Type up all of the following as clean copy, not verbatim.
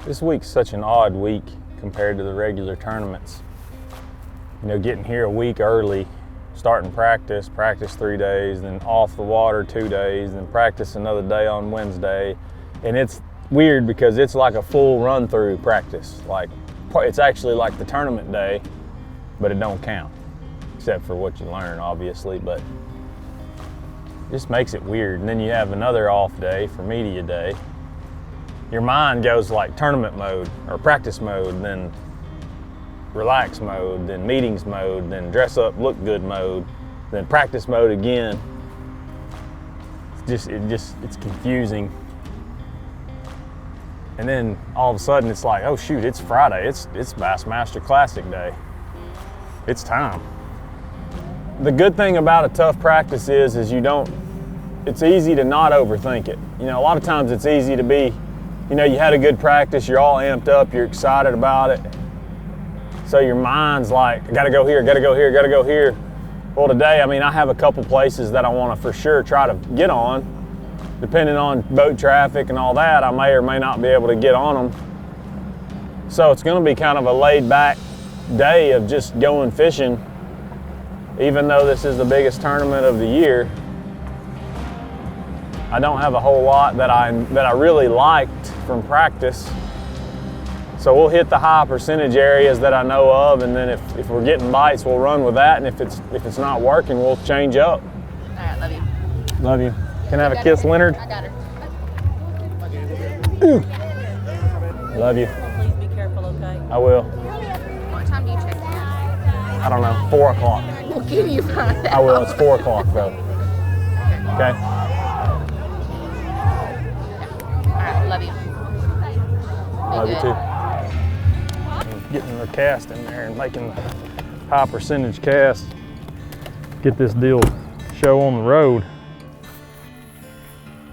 This week's such an odd week compared to the regular tournaments. You know, getting here a week early, starting practice 3 days, then off the water 2 days, then practice another day on Wednesday. And it's weird because it's like a full run through practice. Like, it's actually like the tournament day, but it don't count, except for what you learn, obviously, but it just makes it weird. And then you have another off day for media day. Your mind goes like tournament mode or practice mode, then relax mode, then meetings mode, then dress up, look good mode, then practice mode again. It's confusing. And then all of a sudden it's like, oh shoot, it's Friday. It's Bassmaster Classic day. It's time. The good thing about a tough practice is it's easy to not overthink it. You know, a lot of times it's easy to be, you know, you had a good practice, you're all amped up, you're excited about it. So your mind's like, I gotta go here, gotta go here, gotta go here. Well, today, I mean, I have a couple places that I wanna for sure try to get on. Depending on boat traffic and all that, I may or may not be able to get on them. So it's gonna be kind of a laid back day of just going fishing. Even though this is the biggest tournament of the year, I don't have a whole lot that I really liked from practice. So we'll hit the high percentage areas that I know of, and then if we're getting bites, we'll run with that, and if it's not working, we'll change up. All right, love you. Love you. Can I have a kiss, Leonard? I got her. Love you. Please be careful, okay? I will. What time do you check in? I don't know, 4 o'clock. We'll give you find out. I will, it's 4 o'clock though. Okay? All right, love you. Love you too. Getting the cast in there and making high percentage cast. Get this deal show on the road.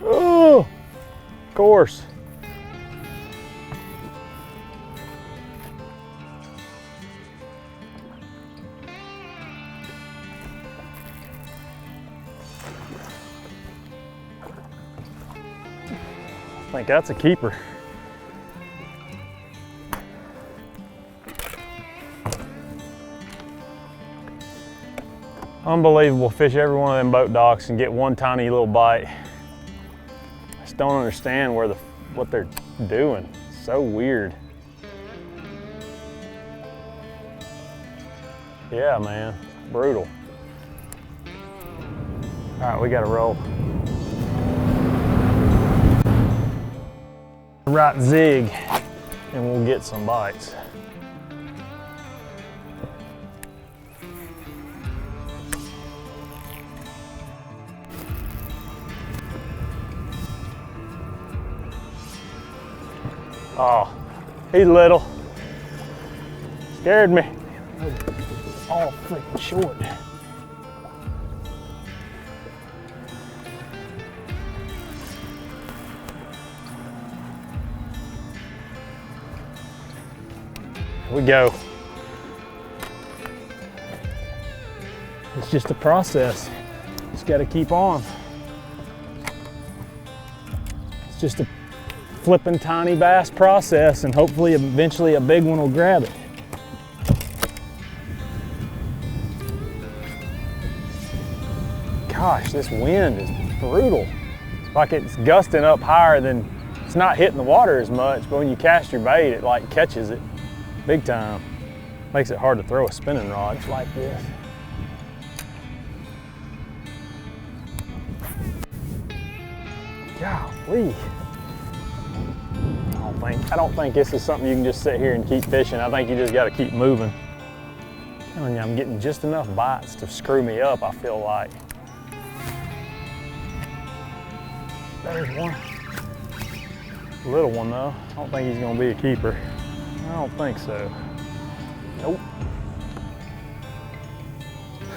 Oh, of course. I think that's a keeper. Unbelievable, fish every one of them boat docks and get one tiny little bite. I just don't understand what they're doing. It's so weird. Yeah, man, brutal. All right, we gotta roll. Right zig, and we'll get some bites. Oh, he's little. Scared me. All freaking short. Here we go. It's just a process. Just got to keep on. It's just a flipping tiny bass process, and hopefully eventually a big one will grab it. Gosh, this wind is brutal. It's like it's gusting up higher than, it's not hitting the water as much, but when you cast your bait, it like catches it big time. Makes it hard to throw a spinning rod like this. Golly. I don't think this is something you can just sit here and keep fishing. I think you just got to keep moving. I mean, I'm getting just enough bites to screw me up, I feel like. There's one. Little one though. I don't think he's gonna be a keeper. I don't think so. Nope.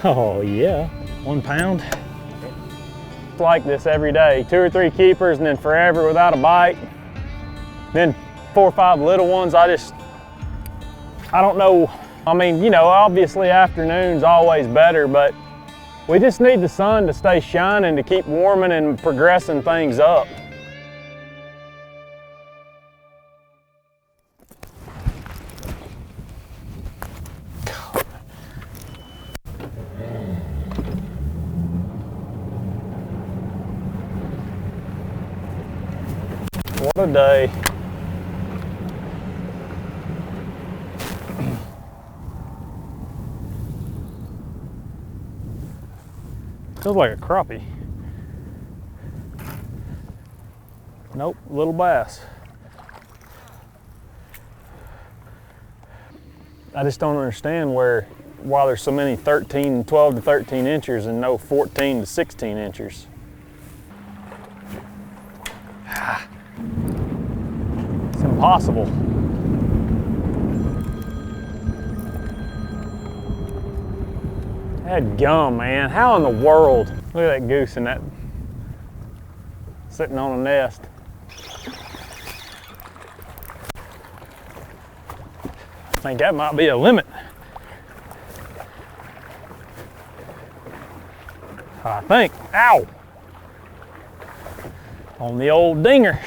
Oh yeah, 1 pound. It's like this every day. 2 or 3 keepers and then forever without a bite. Then 4 or 5 little ones. I don't know. I mean, you know, obviously afternoon's always better, but we just need the sun to stay shining to keep warming and progressing things up. Good day. Feels like a crappie. Nope, little bass. I just don't understand why there's so many 12 to 13 inchers and no 14 to 16 inchers. It's impossible. That gum, man. How in the world? Look at that goose in that, sitting on a nest. I think that might be a limit. I think. Ow! On the old dinger.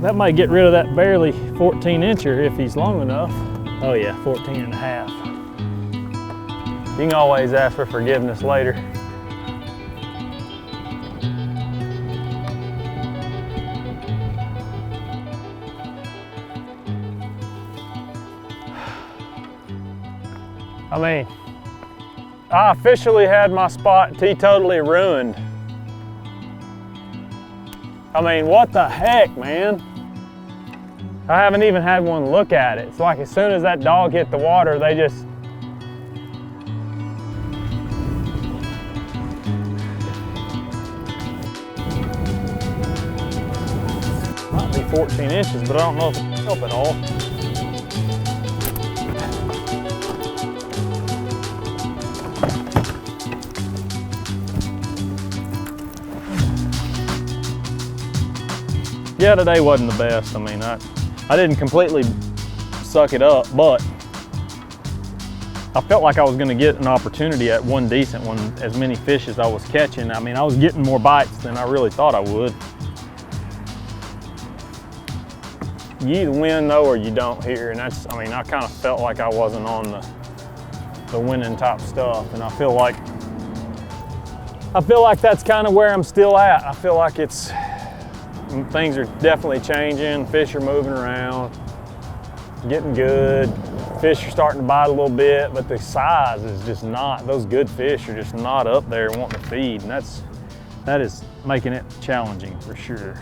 That might get rid of that barely 14 incher if he's long enough. Oh yeah, 14 and a half. You can always ask for forgiveness later. I mean, I officially had my spot teetotally ruined. I mean, what the heck, man? I haven't even had one look at it. It's like as soon as that dog hit the water, they just... Might be 14 inches, but I don't know if it's up at all. Yeah, today wasn't the best. I mean, I didn't completely suck it up, but I felt like I was gonna get an opportunity at one decent one, as many fish as I was catching. I mean, I was getting more bites than I really thought I would. You either win though or you don't here, and that's, I mean, I kind of felt like I wasn't on the winning type stuff, and I feel like that's kind of where I'm still at. I feel like things are definitely changing. Fish are moving around, getting good. Fish are starting to bite a little bit, but the size is just not, those good fish are just not up there wanting to feed, and that is making it challenging for sure.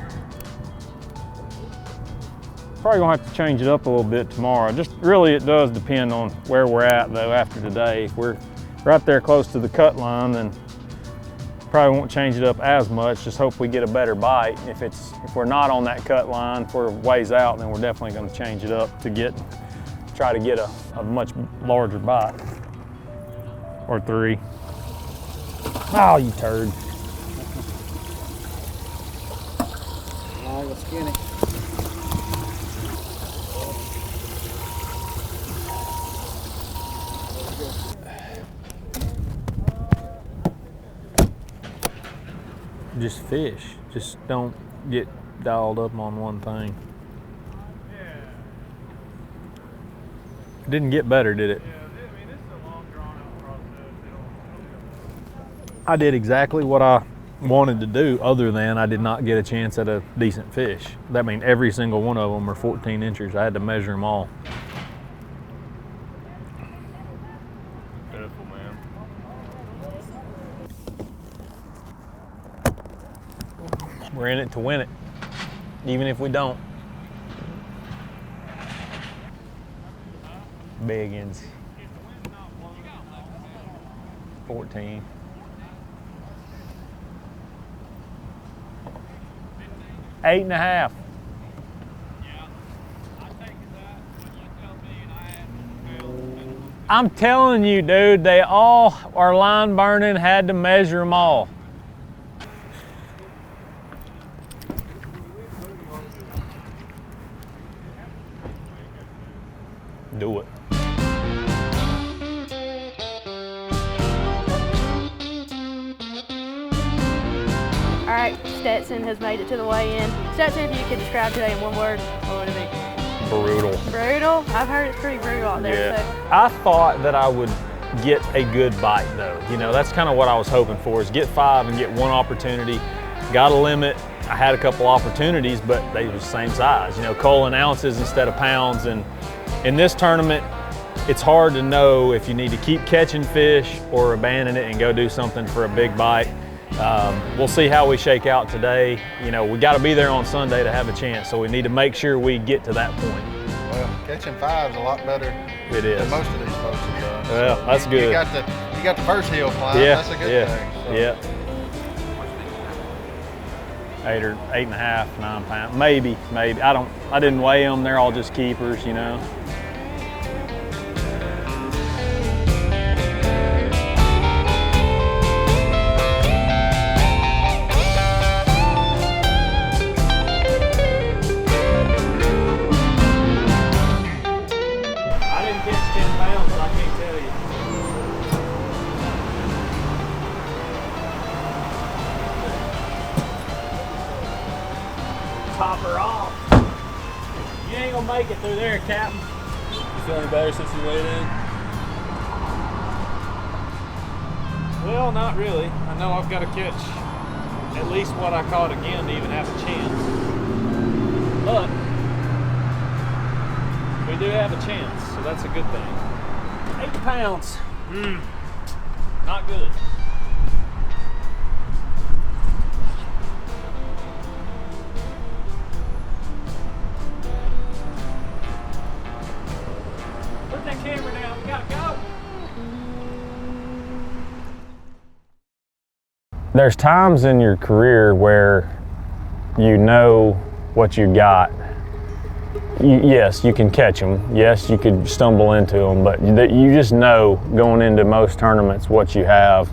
Probably gonna have to change it up a little bit tomorrow. Just really, it does depend on where we're at though after today. If we're right there close to the cut line, then probably won't change it up as much. Just hope we get a better bite. If we're not on that cut line, if we're ways out, then we're definitely going to change it up to try to get a much larger bite. Or 3. Oh, you turd. Oh, you're skinny. Just fish. Just don't get dialed up on one thing. It didn't get better, did it? I did exactly what I wanted to do, other than I did not get a chance at a decent fish. That means every single one of them are 14 inches. I had to measure them all. Beautiful, man. We're in it to win it, even if we don't. Biggins. 14. Eight and a half. I'm telling you, dude, they all are line burning, had to measure them all. Do it. All right, Stetson has made it to the weigh-in. Stetson, if you could describe today in one word, what would it be? brutal. Brutal? I've heard it's pretty brutal out there. Yeah. I thought that I would get a good bite though. You know, that's kind of what I was hoping for, is get 5 and get 1 opportunity. Got a limit. I had a couple opportunities, but they were the same size. You know, culling ounces instead of pounds. And in this tournament, it's hard to know if you need to keep catching fish or abandon it and go do something for a big bite. We'll see how we shake out today. You know, we got to be there on Sunday to have a chance, so we need to make sure we get to that point. Well, catching 5 is a lot better It is. than most of these folks have done. Well, So that's good. You got the first hill climb. Yeah, That's a good yeah, thing. So. yeah. 8 or 8.5, 9 pounds, maybe. I didn't weigh them. They're all just keepers, you know. I didn't catch 10 pounds, so I can't tell you. Top her off. You ain't gonna make it through there, Captain. You feel any better since you weighed in? Well, not really. I know I've got to catch at least what I caught again to even have a chance. But we do have a chance, so that's a good thing. 8 pounds. Not good. Put that camera down. We gotta go. There's times in your career where you know what you got. Yes, you can catch them. Yes, you could stumble into them, but you just know going into most tournaments what you have.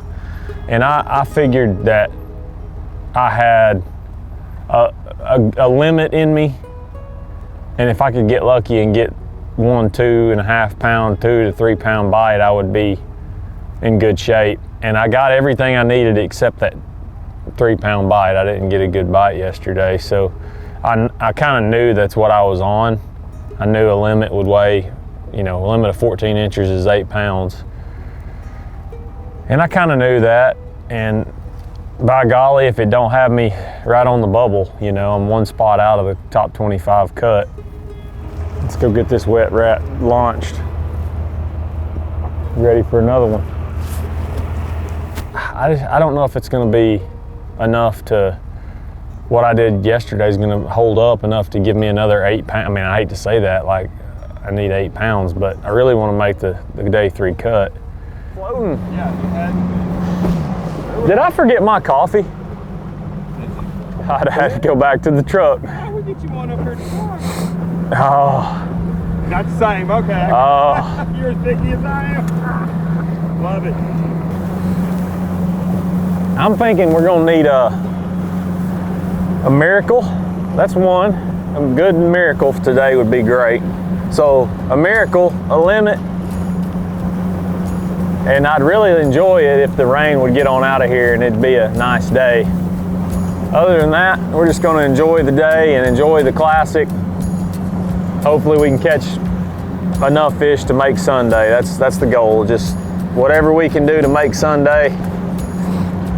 And I figured that I had a limit in me, and if I could get lucky and get 1 2.5 pound, 2 to 3 pound bite, I would be in good shape. And I got everything I needed except that 3 pound bite. I didn't get a good bite yesterday, so I kind of knew that's what I was on. I knew a limit would weigh, you know, a limit of 14 inches is 8 pounds. And I kind of knew that, and by golly, if it don't have me right on the bubble, you know, I'm 1 spot out of the top 25 cut. Let's go get this wet rat launched. Ready for another one. I don't know if it's gonna be enough to, what I did yesterday is gonna hold up enough to give me another 8 pounds. I mean, I hate to say that, like I need 8 pounds, but I really wanna make the day 3 cut. Floating. Yeah, you had. Did I forget my coffee? I'd have to go back to the truck. Oh, we'll get you one up here tomorrow. Oh. Not the same, okay. Oh. You're as picky as I am. Love it. I'm thinking we're gonna need a miracle. That's one. A good miracle for today would be great. So a miracle, a limit, and I'd really enjoy it if the rain would get on out of here and it'd be a nice day. Other than that, we're just gonna enjoy the day and enjoy the classic. Hopefully we can catch enough fish to make Sunday. That's the goal. Just whatever we can do to make Sunday.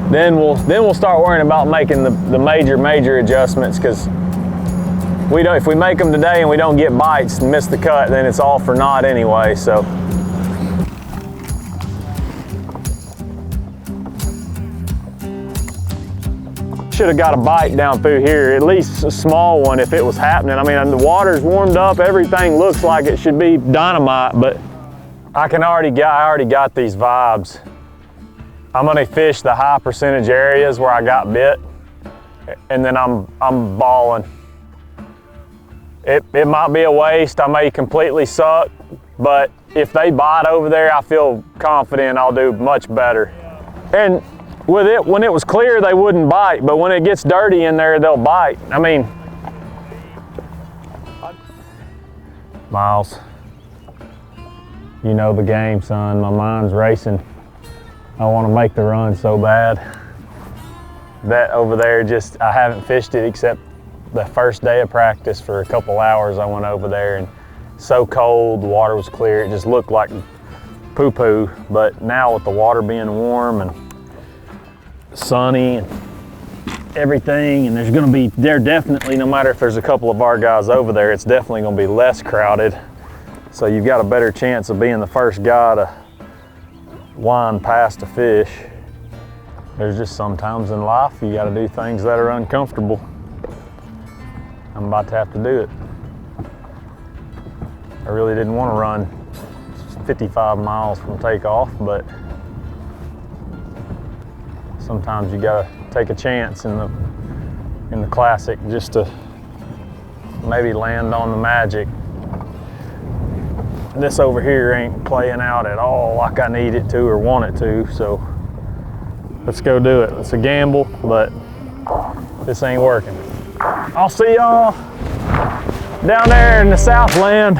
Then we'll start worrying about making the major adjustments, because if we make them today and we don't get bites and miss the cut, then it's all for naught anyway. So. Should have got a bite down through here, at least a small one if it was happening. I mean, the water's warmed up, everything looks like it should be dynamite, but I already got these vibes. I'm gonna fish the high percentage areas where I got bit, and then I'm balling. It might be a waste, I may completely suck, but if they bite over there, I feel confident I'll do much better. And with it, when it was clear, they wouldn't bite, but when it gets dirty in there, they'll bite. I mean, Miles, you know the game, son. My mind's racing. I want to make the run so bad. That over there, I haven't fished it except the first day of practice for a couple hours. I went over there and so cold, the water was clear, it just looked like poo-poo. But now with the water being warm and sunny and everything, and they're definitely, no matter if there's a couple of our guys over there, it's definitely gonna be less crowded. So you've got a better chance of being the first guy to wind past a fish. There's just sometimes in life you gotta do things that are uncomfortable. I'm about to have to do it. I really didn't want to run 55 miles from takeoff, but sometimes you gotta take a chance in the classic just to maybe land on the magic. This over here ain't playing out at all like I need it to or want it to, so let's go do it. It's a gamble, but this ain't working. I'll see y'all down there in the Southland.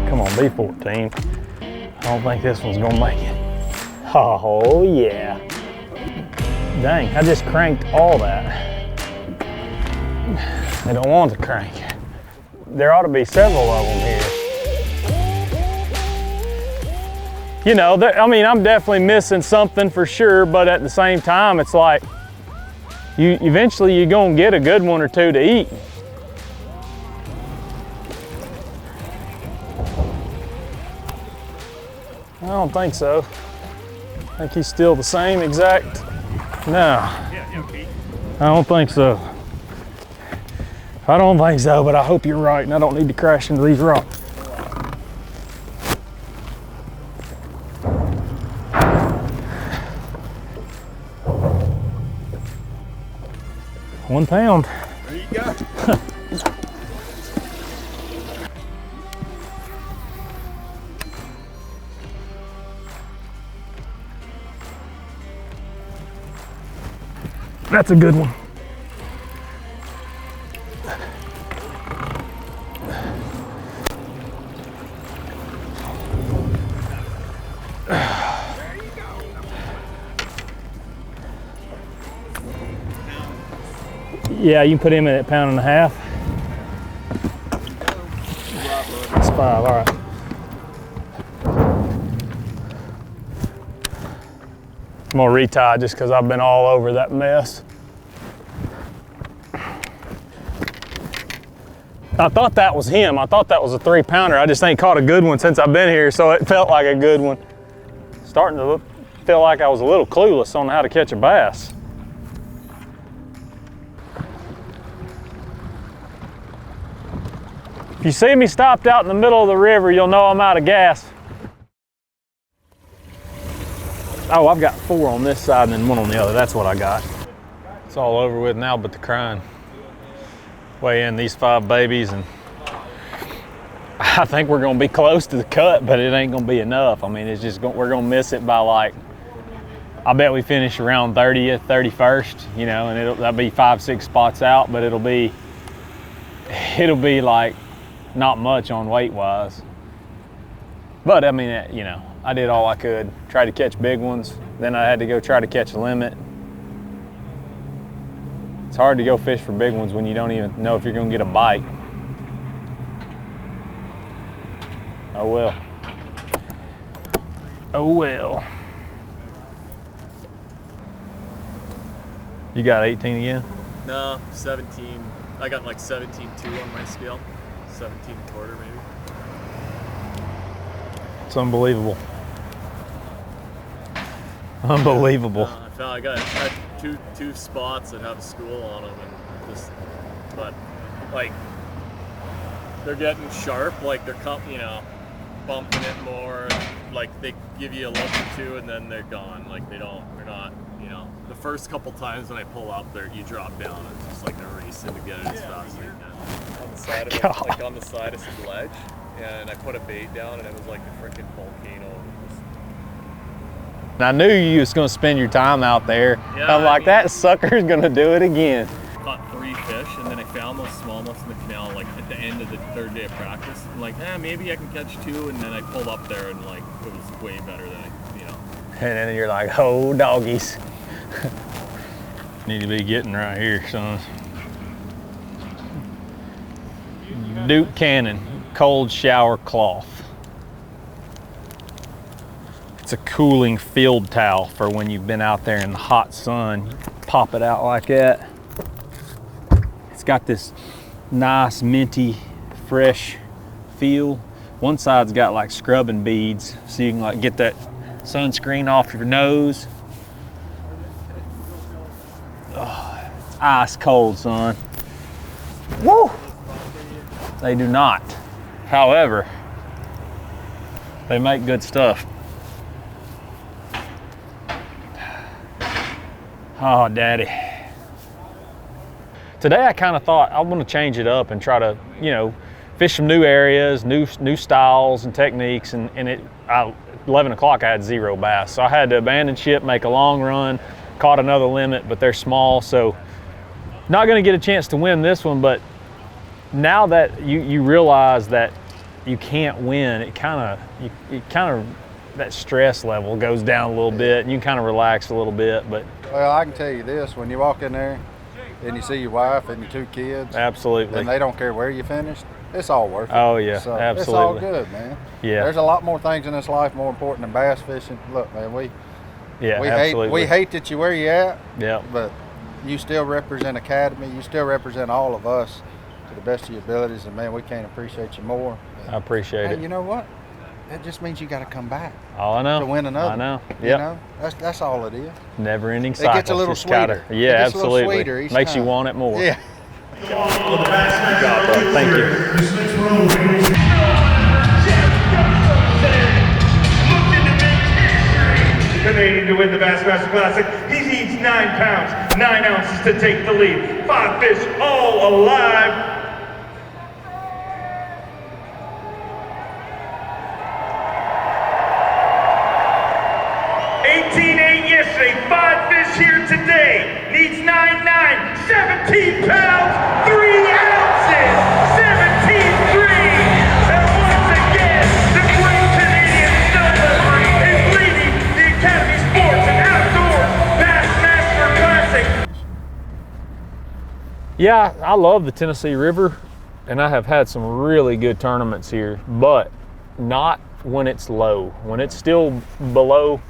Come on, B14. I don't think this one's gonna make it. Oh yeah. Dang, I just cranked all that. They don't want to crank. There ought to be several of them here. You know, I mean, I'm definitely missing something for sure, but at the same time, it's like, eventually you're gonna get a good one or two to eat. I don't think so. I think he's still the same exact. No, I don't think so. I don't think so, but I hope you're right and I don't need to crash into these rocks. £1 pound. There you go. That's a good one. Yeah, you can put him in at 1.5 pounds. It's 5, all right. I'm gonna retie just because I've been all over that mess. I thought that was him. I thought that was a 3-pounder. I just ain't caught a good one since I've been here, so it felt like a good one. Starting to feel like I was a little clueless on how to catch a bass. If you see me stopped out in the middle of the river, you'll know I'm out of gas. Oh, I've got 4 on this side and then 1 on the other. That's what I got. It's all over with now but the crying. Weigh in these 5 babies, and I think we're gonna be close to the cut, but it ain't gonna be enough. I mean, it's just we're gonna miss it by like, I bet we finish around 30th, 31st, you know, and that'll be 5-6 spots out, but it'll be like not much on weight wise. But I mean, you know, I did all I could. Tried to catch big ones. Then I had to go try to catch a limit. It's hard to go fish for big ones when you don't even know if you're gonna get a bite. Oh well. Oh well. You got 18 again? No, 17. I got like 17.2 on my scale. 17.25 maybe. It's unbelievable. Unbelievable. I got two spots that have a school on them, and just, but like they're getting sharp, like they're bumping it more, and like they give you a look or two and then they're gone. Like they're not, the first couple times when I pull up there, you drop down, it's just like they're racing to get it as fast as they can. On the side of it, like on the side of some ledge, and I put a bait down and it was like a freaking volcano. And I knew you was gonna spend your time out there. Yeah, I'm like, that sucker's gonna do it again. Caught 3 fish, and then I found those smallmouths in the canal like at the end of the 3rd day of practice. I'm like, maybe I can catch 2, and then I pulled up there and like it was way better than And then you're like, oh, doggies. Need to be getting right here, son. Duke Cannon cold shower cloth. It's a cooling field towel for when you've been out there in the hot sun. You pop it out like that. It's got this nice minty, fresh feel. One side's got like scrubbing beads, so you can like get that sunscreen off your nose. Oh, it's ice cold, son. Woo! They do not. However, they make good stuff. Oh, daddy. Today I kind of thought I want to change it up and try to, you know, fish some new areas, new styles and techniques, and 11 o'clock I had 0 bass. So I had to abandon ship, make a long run, caught another limit, but they're small, so not gonna get a chance to win this one, but now that you realize that you can't win, it kind of, that stress level goes down a little bit and you kind of relax a little bit. But Well, I can tell you this, when you walk in there and you see your wife and your 2 kids, absolutely, and they don't care where you finished, it's all worth it. Oh yeah, So absolutely. it's all good, man. Yeah. There's a lot more things in this life more important than bass fishing. Look, man, we absolutely. hate that you're where you at. Yeah. But you still represent Academy. You still represent all of us to the best of your abilities, and man, we can't appreciate you more. I appreciate Hey, it. you know what? That just means you got to come back Oh, I know. to win another. I know. You Yep. know, that's all it is. Never-ending cycle. It gets a little Just gotta- sweeter. Yeah, It gets a little absolutely. sweeter each Makes you time. want it more. Yeah. Good job, bud. Thank you. Canadian to win the Bassmaster Classic. He needs 9 pounds, 9 ounces to take the lead. 5 fish all alive. Yesterday, 5 fish here today. Needs 9, 17 pounds, 3 ounces, 17.3. And once again, the great Canadian Snowboarder is leading the Academy Sports and Outdoors Bassmaster Classic. Yeah, I love the Tennessee River, and I have had some really good tournaments here, but not when it's low. When it's still below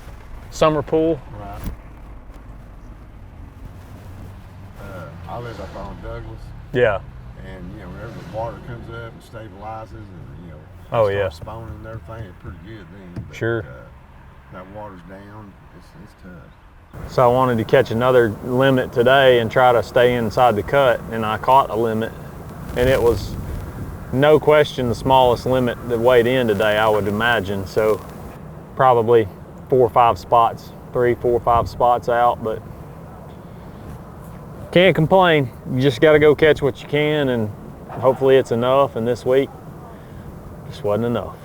summer pool. Right. I live up on Douglas, Yeah. and you know, whenever the water comes up and stabilizes, and you know, Oh, yeah. starts spawning and everything, it's pretty good then. But, Sure. that water's down, it's tough. So I wanted to catch another limit today and try to stay inside the cut, and I caught a limit, and it was no question the smallest limit that weighed in today, I would imagine. So probably 4 or 5 spots, 3, 4, 5 spots out, but can't complain. You just got to go catch what you can, and hopefully it's enough. And this week just wasn't enough.